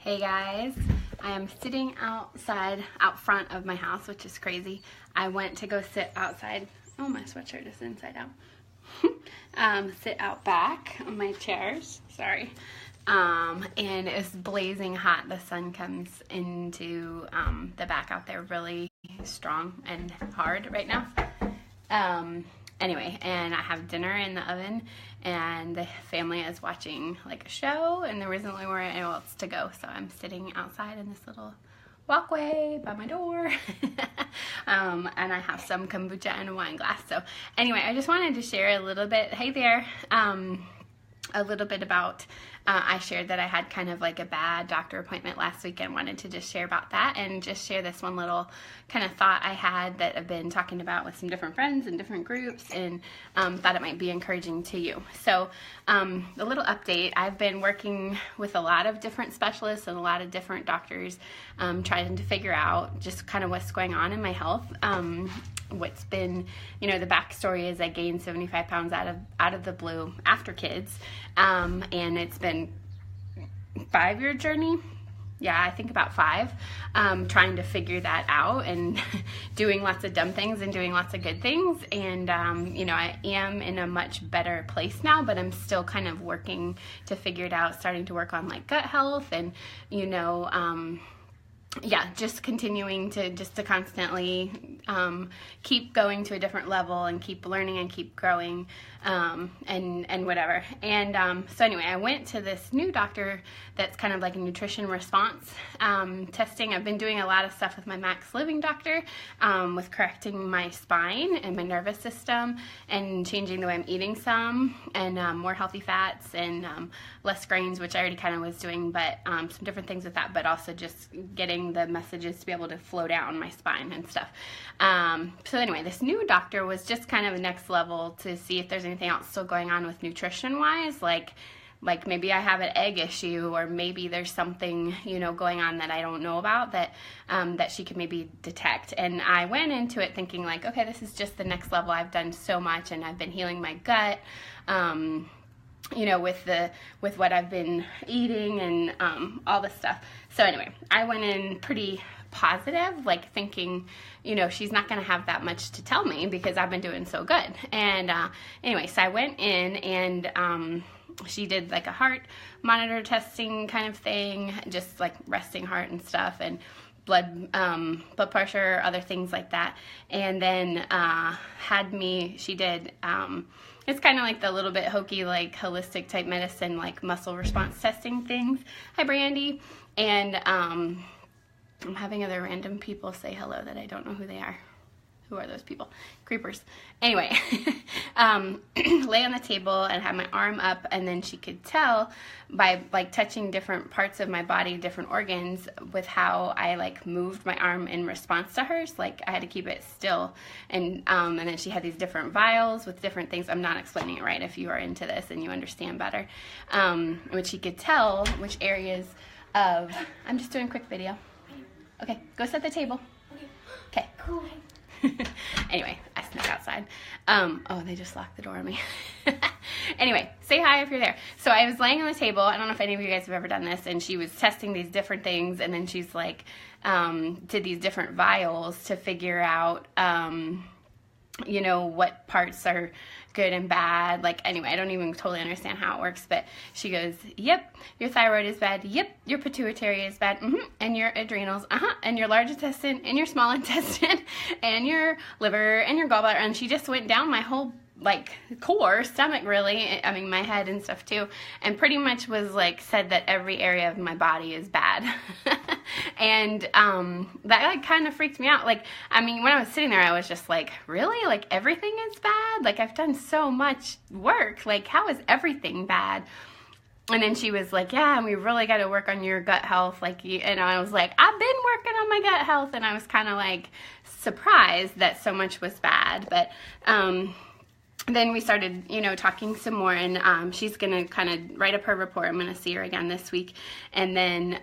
Hey guys, I am sitting outside, out front of my house, which is crazy. I went to go sit outside. Oh, my sweatshirt is inside out. Sit out back on my chairs, sorry. And it's blazing hot. The sun comes into the back out there really strong and hard right now. Anyway, and I have dinner in the oven, and the family is watching like a show, and there isn't anywhere else to go, so I'm sitting outside in this little walkway by my door. And I have some kombucha and a wine glass. So anyway, I just wanted to share a little bit, hey there, a little bit about, I shared that I had kind of like a bad doctor appointment last week and wanted to just share about that and just share this one little kind of thought I had that I've been talking about with some different friends and different groups, and thought it might be encouraging to you. So a little update, I've been working with a lot of different specialists and a lot of different doctors, trying to figure out just kind of what's going on in my health. What's been, the backstory is I gained 75 pounds out of the blue after kids, and it's been a 5-year journey. Yeah, I think about 5, trying to figure that out and doing lots of dumb things and doing lots of good things. And, I am in a much better place now, but I'm still kind of working to figure it out, starting to work on like gut health and, just continuing to constantly keep going to a different level and keep learning and keep growing, and whatever. And so anyway, I went to this new doctor that's kind of like a nutrition response testing. I've been doing a lot of stuff with my Max Living doctor, with correcting my spine and my nervous system and changing the way I'm eating some, and more healthy fats and less grains, which I already kind of was doing, but some different things with that, but also just getting the messages to be able to flow down my spine and stuff. So anyway, this new doctor was just kind of the next level to see if there's anything else still going on with nutrition wise, like maybe I have an egg issue, or maybe there's something, going on that I don't know about that she could maybe detect. And I went into it thinking like, okay, this is just the next level. I've done so much and I've been healing my gut, with what I've been eating and all this stuff. So anyway, I went in pretty positive, like thinking, she's not going to have that much to tell me because I've been doing so good. And anyway, so I went in and she did like a heart monitor testing kind of thing, just like resting heart and stuff, and blood pressure, other things like that. And then she did, it's kind of like the little bit hokey, like holistic type medicine, like muscle response testing things. Hi, Brandy. And I'm having other random people say hello that I don't know who they are. Who are those people? Creepers. Anyway, lay on the table and have my arm up, and then she could tell by like touching different parts of my body, different organs, with how I like moved my arm in response to hers. Like I had to keep it still, and then she had these different vials with different things. I'm not explaining it right if you are into this and you understand better. Which she could tell which areas of. I'm just doing a quick video. Okay, go set the table. Okay. Cool. Anyway, I snuck outside. They just locked the door on me. Anyway, say hi if you're there. So I was laying on the table. I don't know if any of you guys have ever done this, and she was testing these different things, and then she's like, did these different vials to figure out, what parts are good and bad. Like, anyway, I don't even totally understand how it works, but she goes, yep, your thyroid is bad. Yep, your pituitary is bad. And your adrenals, and your large intestine, and your small intestine, and your liver, and your gallbladder. And she just went down my whole like core, stomach really, I mean my head and stuff too, and pretty much was like said that every area of my body is bad. And that like kind of freaked me out. Like, I mean, when I was sitting there I was just like, really? Like everything is bad? Like I've done so much work, like how is everything bad? And then she was like, yeah, and we really got to work on your gut health. And I was like, I've been working on my gut health. And I was kind of like surprised that so much was bad. But then we started, talking some more, and she's going to kind of write up her report. I'm going to see her again this week, and then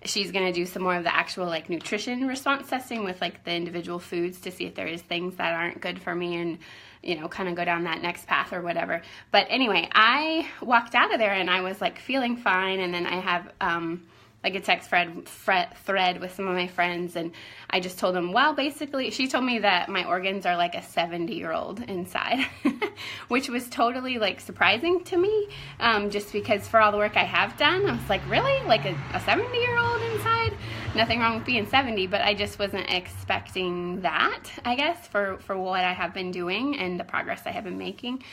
she's going to do some more of the actual like nutrition response testing with like the individual foods to see if there is things that aren't good for me, and kind of go down that next path or whatever. But anyway, I walked out of there and I was like feeling fine, and then I have like a text thread with some of my friends, and I just told them, well, basically, she told me that my organs are like a 70-year-old inside, which was totally like surprising to me, just because for all the work I have done, I was like, really? Like a 70-year-old inside? Nothing wrong with being 70, but I just wasn't expecting that, I guess, for what I have been doing and the progress I have been making.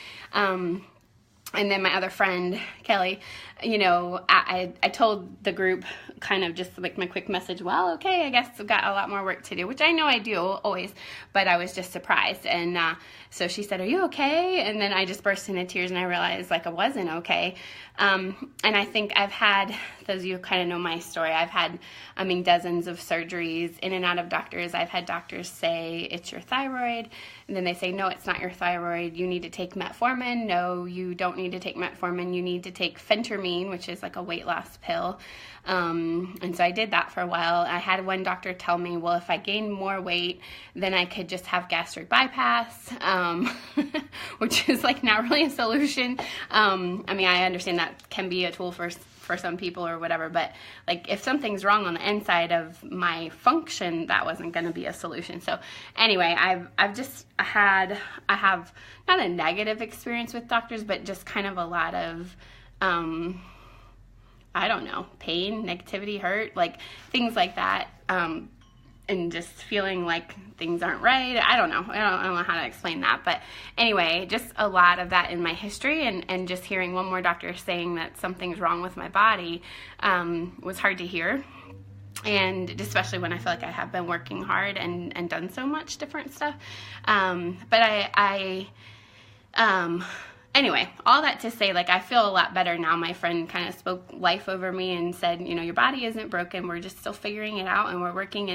And then my other friend, Kelly, I told the group kind of just like my quick message, well, okay, I guess I've got a lot more work to do, which I know I do always, but I was just surprised. And so she said, are you okay? And then I just burst into tears, and I realized like I wasn't okay. And I think I've had, those of you who kind of know my story, I've had, dozens of surgeries in and out of doctors. I've had doctors say it's your thyroid, and then they say, no, it's not your thyroid. You need to take metformin. No, you don't need to take metformin. You need to take phentermine, which is like a weight loss pill. And so I did that for a while. I had one doctor tell me, well, if I gain more weight, then I could just have gastric bypass, which is like not really a solution. I understand that can be a tool for some people or whatever, but like if something's wrong on the inside of my function, that wasn't going to be a solution. So anyway, I have not a negative experience with doctors, but just kind of a lot of, I don't know, pain, negativity, hurt, like things like that. And just feeling like things aren't right. I don't know how to explain that. But anyway, just a lot of that in my history, and just hearing one more doctor saying that something's wrong with my body was hard to hear. And especially when I feel like I have been working hard and done so much different stuff. Anyway, all that to say, like, I feel a lot better now. My friend kind of spoke life over me and said, your body isn't broken. We're just still figuring it out, and we're working.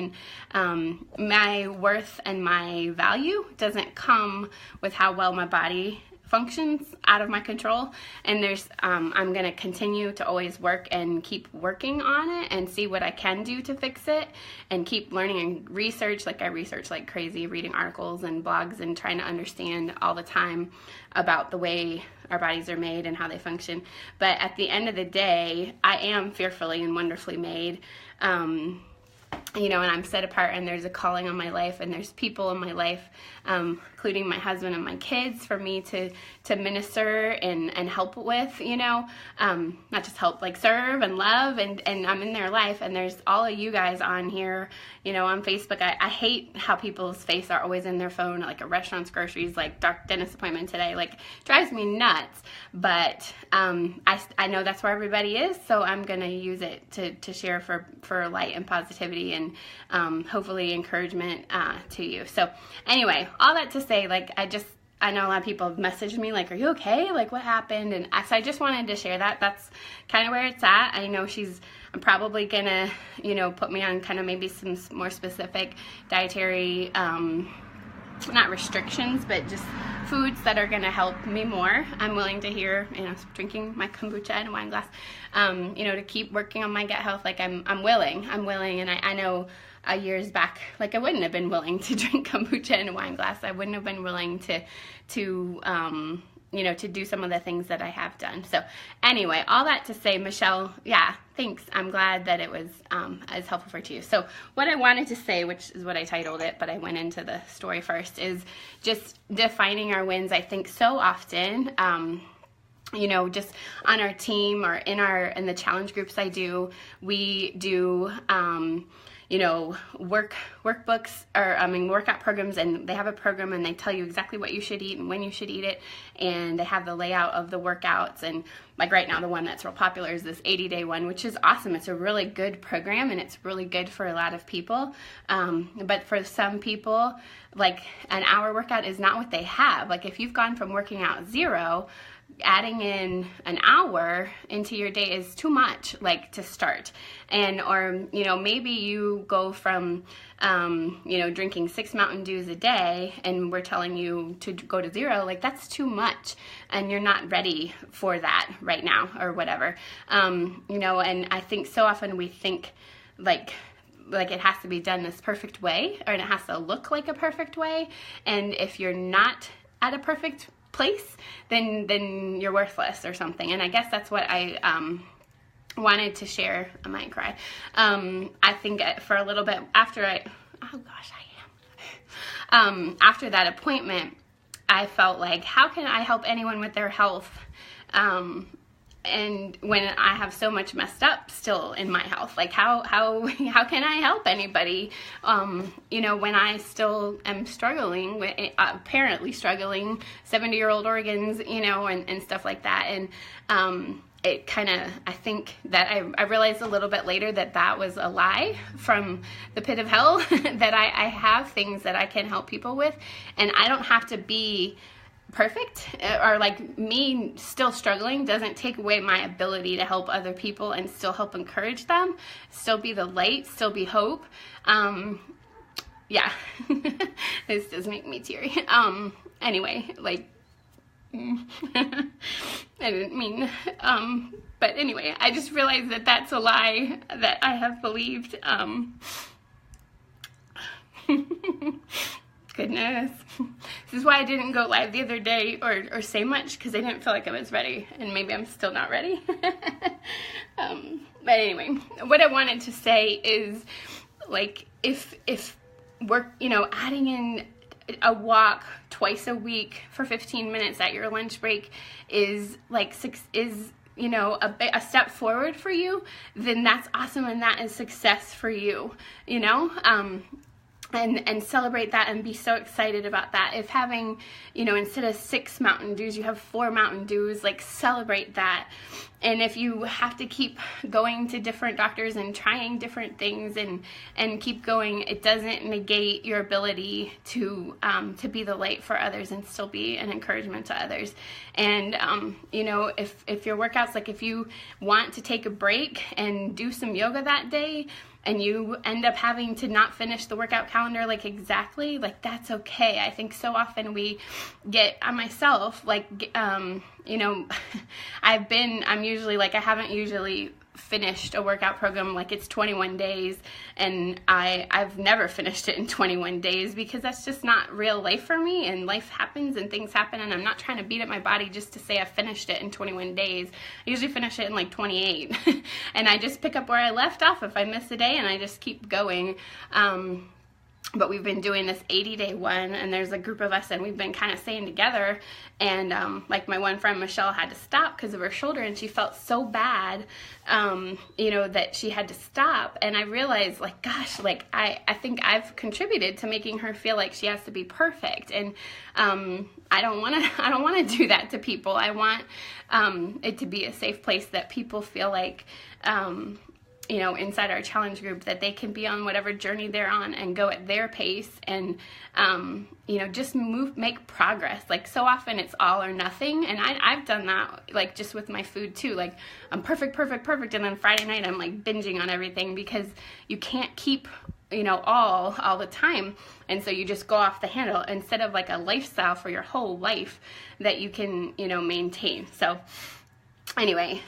And my worth and my value doesn't come with how well my body functions out of my control. And I'm going to continue to always work and keep working on it and see what I can do to fix it, and keep learning and research. Like I research like crazy, reading articles and blogs and trying to understand all the time about the way our bodies are made and how they function. But at the end of the day, I am fearfully and wonderfully made. And I'm set apart, and there's a calling on my life, and there's people in my life, including my husband and my kids, for me to minister and help with, not just help, like serve and love, and I'm in their life, and there's all of you guys on here, on Facebook. I hate how people's face are always in their phone, like at restaurants, groceries, like dentist appointment today, like drives me nuts. But I know that's where everybody is, so I'm gonna use it to share for light and positivity, and hopefully encouragement to you. So anyway, all that to say, like I know a lot of people have messaged me like, are you okay? Like, what happened? And so I just wanted to share that. That's kind of where it's at. I know I'm probably gonna, put me on kind of maybe some more specific dietary, not restrictions, but just foods that are gonna help me more. I'm willing to hear, drinking my kombucha in a wine glass, to keep working on my gut health. Like I'm willing, and I know years back, like I wouldn't have been willing to drink kombucha in a wine glass. I wouldn't have been willing to do some of the things that I have done. So anyway, all that to say, Michelle, yeah, thanks. I'm glad that it was as helpful for you. So what I wanted to say, which is what I titled it, but I went into the story first, is just defining our wins. I think so often, just on our team or in the challenge groups I do, we do, workbooks or workout programs, and they have a program and they tell you exactly what you should eat and when you should eat it, and they have the layout of the workouts. And like right now, the one that's real popular is this 80-day one, which is awesome. It's a really good program, and it's really good for a lot of people. But for some people, like an hour workout is not what they have. Like if you've gone from working out 0, adding in an hour into your day is too much, like, to start. And, or, you know, maybe you go from, you know, drinking 6 Mountain Dews a day, and we're telling you to go to 0, like, that's too much, and you're not ready for that right now, or whatever. You know, and I think so often we think, like it has to be done this perfect way, or it has to look like a perfect way, and if you're not at a perfect place, then you're worthless or something. And I guess that's what I wanted to share. I might cry. I think for a little bit after after that appointment, I felt like, how can I help anyone with their health? And when I have so much messed up still in my health, like how can I help anybody? You know, when I still am struggling with, apparently struggling, 70-year-old organs, you know, and stuff like that. And it kind of, I think that I realized a little bit later that was a lie from the pit of hell, that I have things that I can help people with, and I don't have to be perfect, or like, me still struggling doesn't take away my ability to help other people and still help encourage them, still be the light, still be hope. Yeah, this does make me teary. Anyway, like, I didn't mean, but anyway, I just realized that that's a lie that I have believed. Goodness. This is why I didn't go live the other day or say much, because I didn't feel like I was ready, and maybe I'm still not ready. But anyway, what I wanted to say is, like, if we're, you know, adding in a walk twice a week for 15 minutes at your lunch break is like you know, a step forward for you, then that's awesome, and that is success for you, you know. And celebrate that and be so excited about that. If having, you know, instead of 6 Mountain Dews, you have 4 Mountain Dews, like, celebrate that. And if you have to keep going to different doctors and trying different things and keep going, it doesn't negate your ability to be the light for others and still be an encouragement to others. And, you know, if your workouts, like, if you want to take a break and do some yoga that day, and you end up having to not finish the workout calendar, like, exactly, like, that's okay. I think so often we get, myself, like, you know, I'm usually, like, I haven't usually finished a workout program, like, it's 21 days, and I've never finished it in 21 days, because that's just not real life for me, and life happens and things happen, and I'm not trying to beat up my body just to say I finished it in 21 days. I usually finish it in like 28, and I just pick up where I left off if I miss a day, and I just keep going. But we've been doing this 80-day one, and there's a group of us, and we've been kind of staying together. And like, my one friend Michelle had to stop because of her shoulder, and she felt so bad, you know, that she had to stop. And I realized, like, gosh, like, I think I've contributed to making her feel like she has to be perfect. And I don't want to do that to people. I want it to be a safe place that people feel like, you know, inside our challenge group, that they can be on whatever journey they're on and go at their pace, and you know, just make progress. Like, so often it's all or nothing, and I've done that, like, just with my food too. Like, I'm perfect, and then Friday night I'm like binging on everything, because you can't keep, you know, all the time, and so you just go off the handle instead of like a lifestyle for your whole life that you can, you know, maintain. So anyway,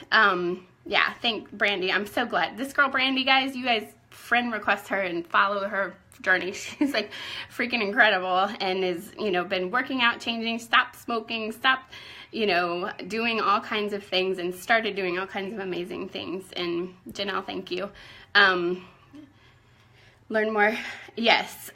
yeah, thank Brandy. I'm so glad. This girl Brandy, guys, you guys friend request her and follow her journey. She's like freaking incredible, and is, you know, been working out, changing, stopped smoking, stopped, you know, doing all kinds of things, and started doing all kinds of amazing things. And Janelle, thank you. Learn more. Yes.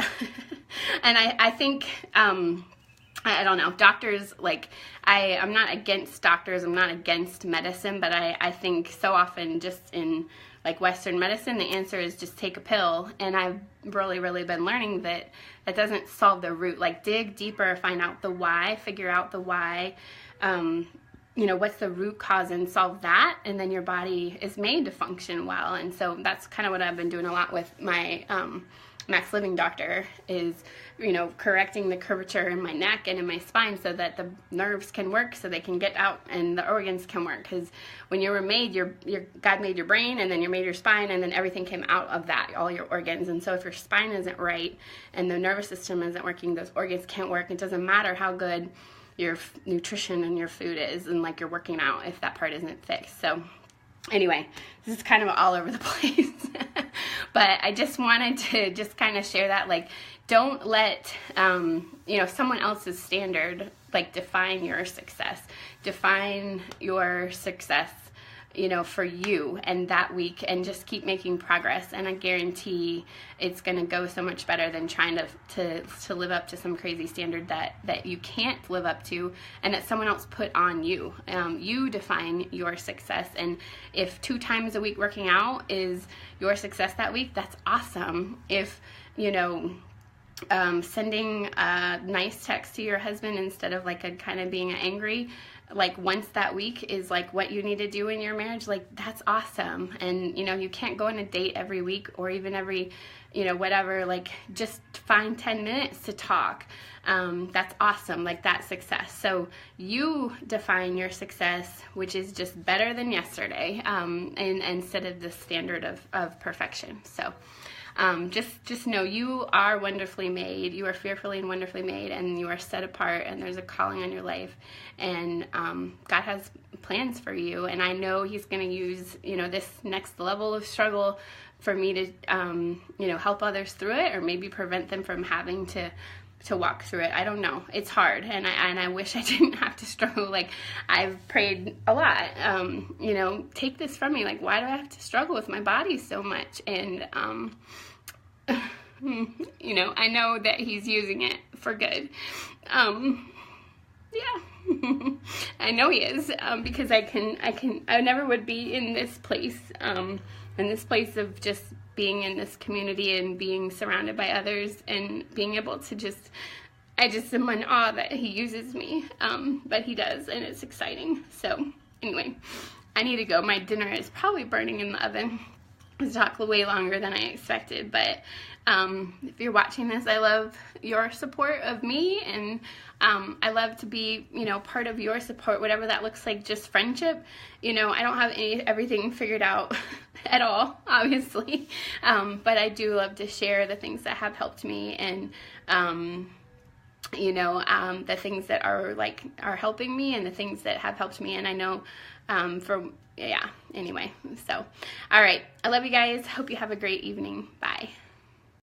And I think, I don't know, doctors, like, I'm not against doctors, I'm not against medicine, but I think so often just in, like, Western medicine, the answer is just take a pill, and I've really been learning that that doesn't solve the root. Like, dig deeper, find out the why, figure out the why, you know, what's the root cause, and solve that, and then your body is made to function well. And so that's kind of what I've been doing a lot with my Max Living Doctor is, you know, correcting the curvature in my neck and in my spine so that the nerves can work, so they can get out and the organs can work. Because when you were made, God made your brain, and then you made your spine, and then everything came out of that, all your organs. And so if your spine isn't right and the nervous system isn't working, those organs can't work. It doesn't matter how good your nutrition and your food is, and like you're working out, if that part isn't fixed. So anyway, this is kind of all over the place. But I just wanted to just kind of share that, like, don't let, you know, someone else's standard, like, define your success. Define your success, you know, for you and that week, and just keep making progress. And I guarantee it's going to go so much better than trying to live up to some crazy standard that you can't live up to and that someone else put on you. You define your success. And if 2 times a week working out is your success that week, that's awesome. If, you know, sending a nice text to your husband instead of like a kind of being angry, like once that week is like what you need to do in your marriage, like that's awesome. And you know, you can't go on a date every week or even every, you know, whatever, like just find 10 minutes to talk. That's awesome. Like that's success. So you define your success, which is just better than yesterday, and instead of the standard of perfection. So just know you are wonderfully made. You are fearfully and wonderfully made, and you are set apart, and there's a calling on your life, and God has plans for you. And I know He's going to use, you know, this next level of struggle for me to, you know, help others through it, or maybe prevent them from having to walk through it. I don't know. It's hard, and I wish I didn't have to struggle. Like, I've prayed a lot, you know, take this from me. Like, why do I have to struggle with my body so much? And, you know, I know that He's using it for good. Yeah, I know He is, because I never would be in this place of just being in this community and being surrounded by others and being able to I just am in awe that He uses me, but He does, and it's exciting. So anyway, I need to go. My dinner is probably burning in the oven. It's talked way longer than I expected, but if you're watching this, I love your support of me, and I love to be, you know, part of your support, whatever that looks like. Just friendship. You know, I don't have everything figured out at all, obviously, but I do love to share the things that have helped me, and you know, the things that are helping me, and the things that have helped me. And I know anyway, so all right, I love you guys. Hope you have a great evening. Bye.